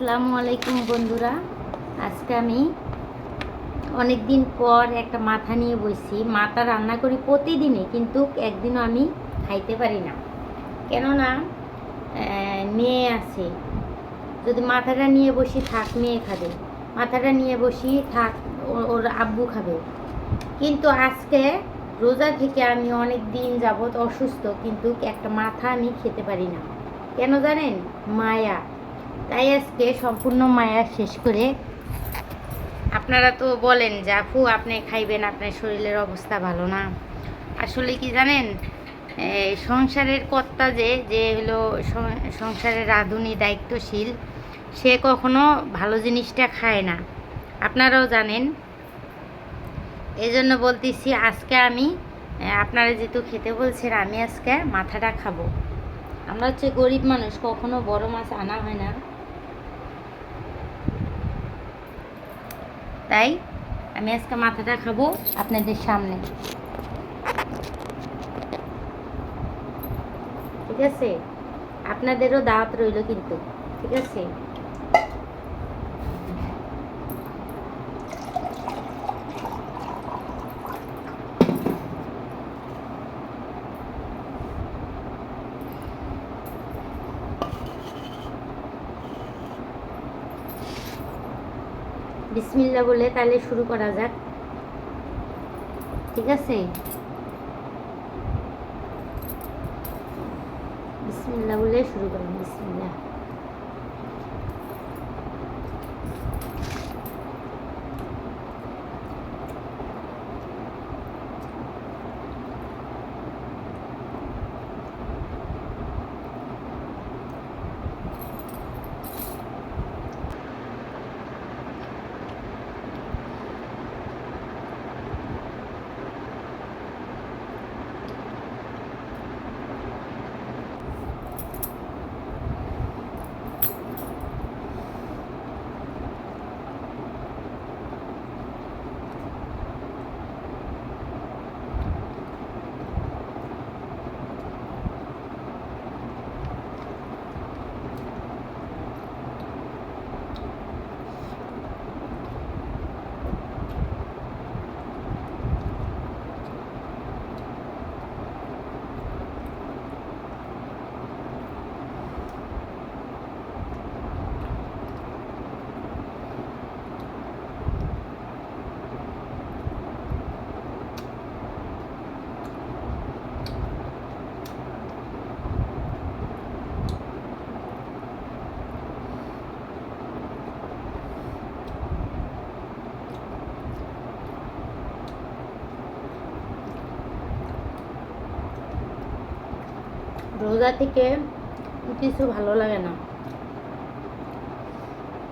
আসসালামু আলাইকুম বন্ধুরা। আজকে আমি অনেক দিন পর একটা মাথা নিয়ে বসি। মাথা রান্না করি প্রতিদিনই, কিন্তু একদিনও আমি খাইতে পারি না। কেননা মেয়ে আছে, যদি মাথাটা নিয়ে বসি থাক মেয়ে খাবে, মাথাটা নিয়ে বসি থাক ওর আব্বু খাবে। কিন্তু আজকে রোজা থেকে আমি অনেক দিন যাবৎ অসুস্থ, কিন্তু একটা মাথা আমি খেতে পারি না। কেন জানেন? মায়া। তাই আজকে সম্পূর্ণ মায়া শেষ করে, আপনারা তো বলেন যে আপু আপনি খাইবেন, আপনার শরীরের অবস্থা ভালো না। আসলে কি জানেন, সংসারের কর্তা যে যে হলো সংসারের রাঁধুনি দায়িত্বশীল, সে কখনো ভালো জিনিসটা খায় না, আপনারাও জানেন। এই জন্য বলতেছি আজকে আমি, আপনারা যেহেতু খেতে বলছেন, আমি আজকে মাথাটা খাবো। আমরা হচ্ছে গরিব মানুষ, কখনো বড় মাছ আনা হয় না, তাই আমি আজকে মাথাটা খাবো আপনাদের সামনে। ঠিক আছে? আপনাদেরও দাওয়াত রইল কিন্তু, ঠিক আছে? বিসমিল্লাহ বলে তাহলে শুরু করা যাক, ঠিক আছে? বিসমিল্লাহ বলে শুরু করলাম। বিসমিল্লাহ। রোজা থেকে কিছু ভালো লাগে না,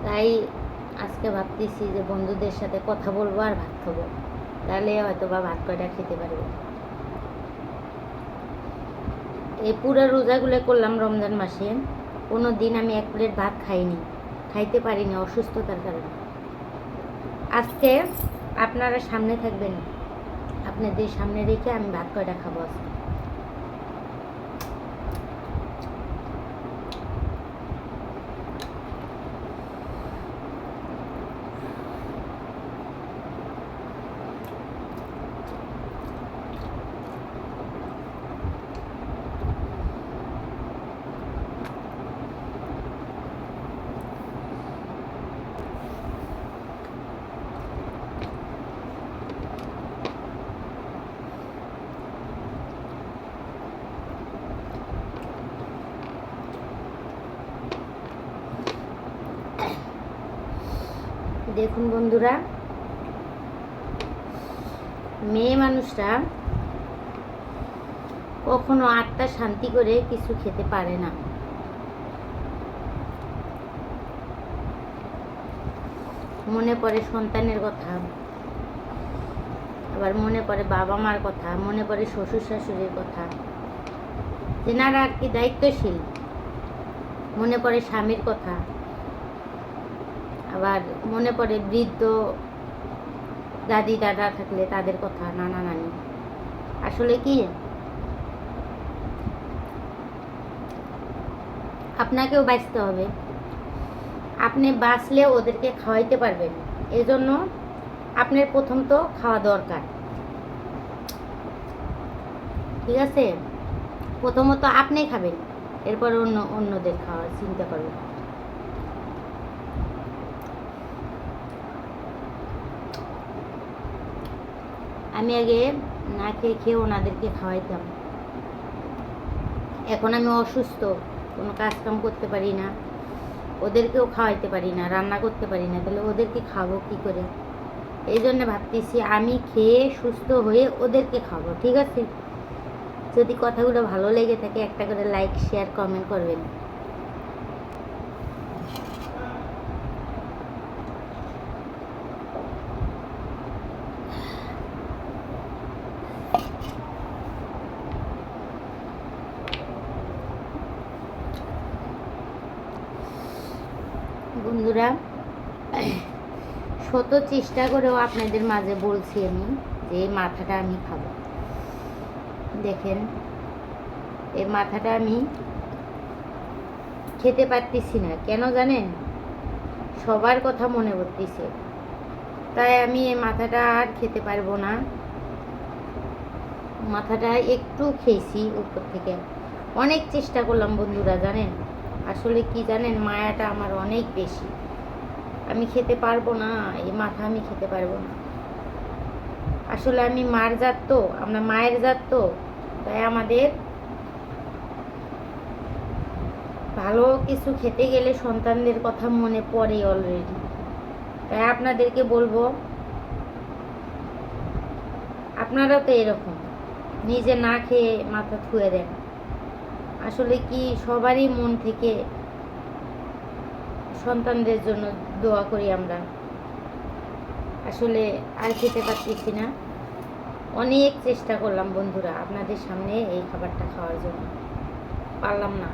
তাই আজকে ভাবতেছি যে বন্ধুদের সাথে কথা বলবো আর ভাত খাবো, তাহলে হয়তো বা ভাত কয়টা খেতে পারবো। এই পুরো রোজাগুলো করলাম রমজান মাসে, কোনো দিন আমি এক প্লেট ভাত খাইনি, খাইতে পারিনি অসুস্থতার কারণে। আজকে আপনারা সামনে থাকবেন, আপনাদের সামনে রেখে আমি ভাত কয়টা খাবো আজকে। দেখুন বন্ধুরা, মেয়ে মানুষরা কখনো আত্মা শান্তি করে কিছু খেতে পারে না। মনে পড়ে সন্তানের কথা, আবার মনে পড়ে বাবা মার কথা, মনে পড়ে শ্বশুর শাশুড়ির কথা, যেনারা আর কি দায়িত্বশীল, মনে পড়ে স্বামীর কথা, আবার মনে পড়ে বৃদ্ধ দাদি দাদা থাকলে তাদের কথা, নানা নানি। আসলে কি আপনাকেও বাঁচতে হবে, আপনি বাঁচলে ওদেরকে খাওয়াইতে পারবেন, এজন্য আপনার প্রথম তো খাওয়া দরকার, ঠিক আছে? প্রথমত আপনি খাবেন, এরপর অন্যদের খাওয়ার চিন্তা করবেন। আমি আগে না খেয়ে খেয়ে ওনাদেরকে খাওয়াইতাম। এখন আমি অসুস্থ, কোনো কাজকাম করতে পারি না, ওদেরকেও খাওয়াইতে পারি না, রান্না করতে পারি না, তাহলে ওদেরকে খাবো কী করে? এই জন্য ভাবতেছি আমি খেয়ে সুস্থ হয়ে ওদেরকে খাবো, ঠিক আছে? যদি কথাগুলো ভালো লেগে থাকে একটা করে লাইক শেয়ার কমেন্ট করবেন। বন্ধুরা, শত চেষ্টা করেও আপনাদের মাঝে বলছি আমি যে এই মাথাটা আমি খাবো। দেখেন, এই মাথাটা আমি খেতে পারতেছি না, কেন জানেন? সবার কথা মনে পড়তেছে, তাই আমি এই মাথাটা আর খেতে পারবো না। মাথাটা একটু খেয়েছি উপর থেকে, অনেক চেষ্টা করলাম বন্ধুরা, জানেন? আসলে কি জানেন, মায়াটা আমার অনেক বেশি, আমি খেতে পারবো না, এই মাথা আমি খেতে পারবো না। আসলে আমি মার জাত তো, আমরা মায়ের জাত তো, তাই আমাদের ভালো কিছু খেতে গেলে সন্তানদের কথা মনে পড়ে অলরেডি। তাই আপনাদেরকে বলবো, আপনারা তো এরকম নিজে না খেয়ে মাথা ধুয়ে দেন। আসলে কি সবারই মন থেকে সন্তানদের জন্য দোয়া করি আমরা। আসলে আর খেতে পারতেছি না, অনেক চেষ্টা করলাম বন্ধুরা আপনাদের সামনে এই খাবারটা খাওয়ার জন্য, পারলাম না।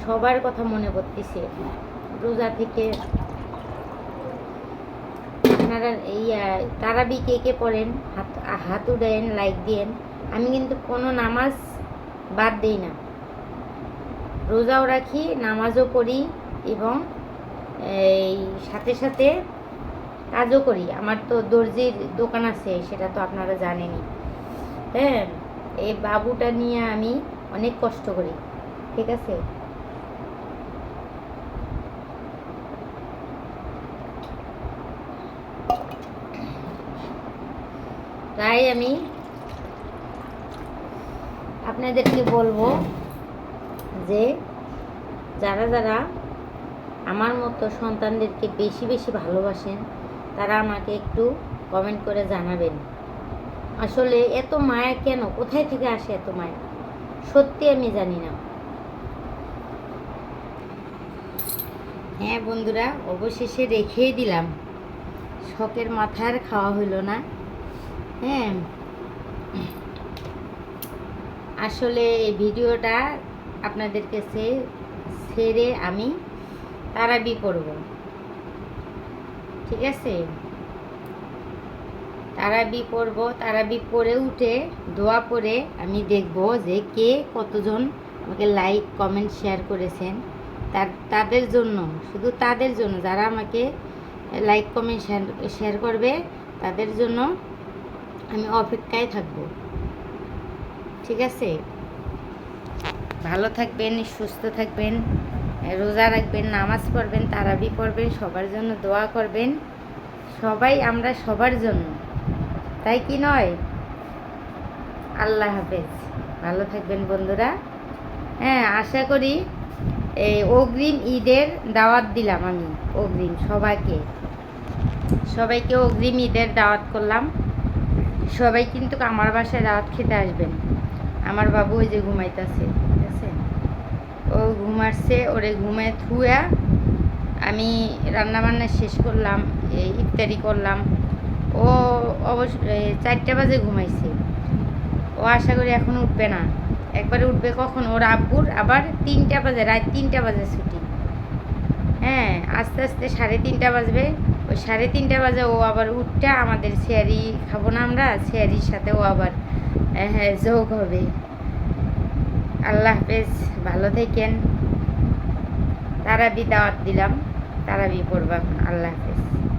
সবার কথা মনে পড়তেছে রোজা থেকে। আপনারা এই তারাবি কে কে পড়েন হাত উড়ায়েন, লাইক দিয়েন। আমি কিন্তু কোনো নামাজ বাদ দিই না, রোজাও রাখি, নামাজও পড়ি এবং এই সাথে সাথে কাজও করি। আমার তো দর্জির দোকান আছে, সেটা তো আপনারা জানেনই। হ্যাঁ, এই বাবুটা নিয়ে আমি অনেক কষ্ট করি, ঠিক আছে? তাই আমি আপনাদেরকে বলবো যে যারা যারা আমার মতো সন্তানদেরকে বেশি বেশি ভালোবাসেন তারা আমাকে একটু কমেন্ট করে জানাবেন। আসলে এত মায়া কেন, কোথায় থেকে আসে এত মায়া, সত্যি আমি জানি না। হ্যাঁ বন্ধুরা, অবশেষে রেখেই দিলাম, শখের মাথার খাওয়া হইল না। হ্যাঁ, আসলে এই ভিডিওটা আপনাদের কাছে ছেড়ে আমি তারাবি পড়ব, ঠিক আছে? তারাবি পড়ব, তারাবি পড়ে উঠে দোয়া পড়ে আমি দেখব যে কে কতজন আমাকে লাইক কমেন্ট শেয়ার করেছেন। তাদের জন্য, শুধু তাদের জন্য, যারা আমাকে লাইক কমেন্ট শেয়ার করবে তাদের জন্য আমি অপেক্ষায় থাকব, ঠিক আছে? ভালো থাকবেন, সুস্থ থাকবেন, রোজা রাখবেন, নামাজ পড়বেন, তারাবি পড়বেন, সবার জন্য দোয়া করবেন। সবাই আমরা সবার জন্য, তাই কি নয়? আল্লাহ হাফেজ, ভালো থাকবেন বন্ধুরা। হ্যাঁ, আশা করি এই অগ্রিম ঈদের দাওয়াত দিলাম আমি, অগ্রিম সবাইকে অগ্রিম ঈদের দাওয়াত করলাম। সবাই কিন্তু আমার বাসায় দাওয়াত খেতে আসবেন। আমার বাবু ওই যে ঘুমাইতেছে, ঠিক আছে? ও ঘুমাচ্ছে, ওরে ঘুমায় থুয়া আমি রান্নাবান্না শেষ করলাম, ইফতারি করলাম। ও অবশ্য 4টা বাজে ঘুমাইছে, ও আশা করি এখন উঠবে না। একবারে উঠবে কখন, ওর আব্বুর আবার 3টা বাজে, রাত 3টা বাজে ছুটি। হ্যাঁ, আস্তে আস্তে 3:30 বাজবে, ওই 3:30 বাজে ও আবার উঠটা আমাদের শেয়ারি খাবো না আমরা, শেয়ারির সাথে ও আবার হ্যাঁ যোগ হবে। আল্লাহ হাফেজ, ভালো থাকেন। তারাবি দাওয়াত দিলাম। তারাবি পড়বো এখন। আল্লাহ হাফেজ।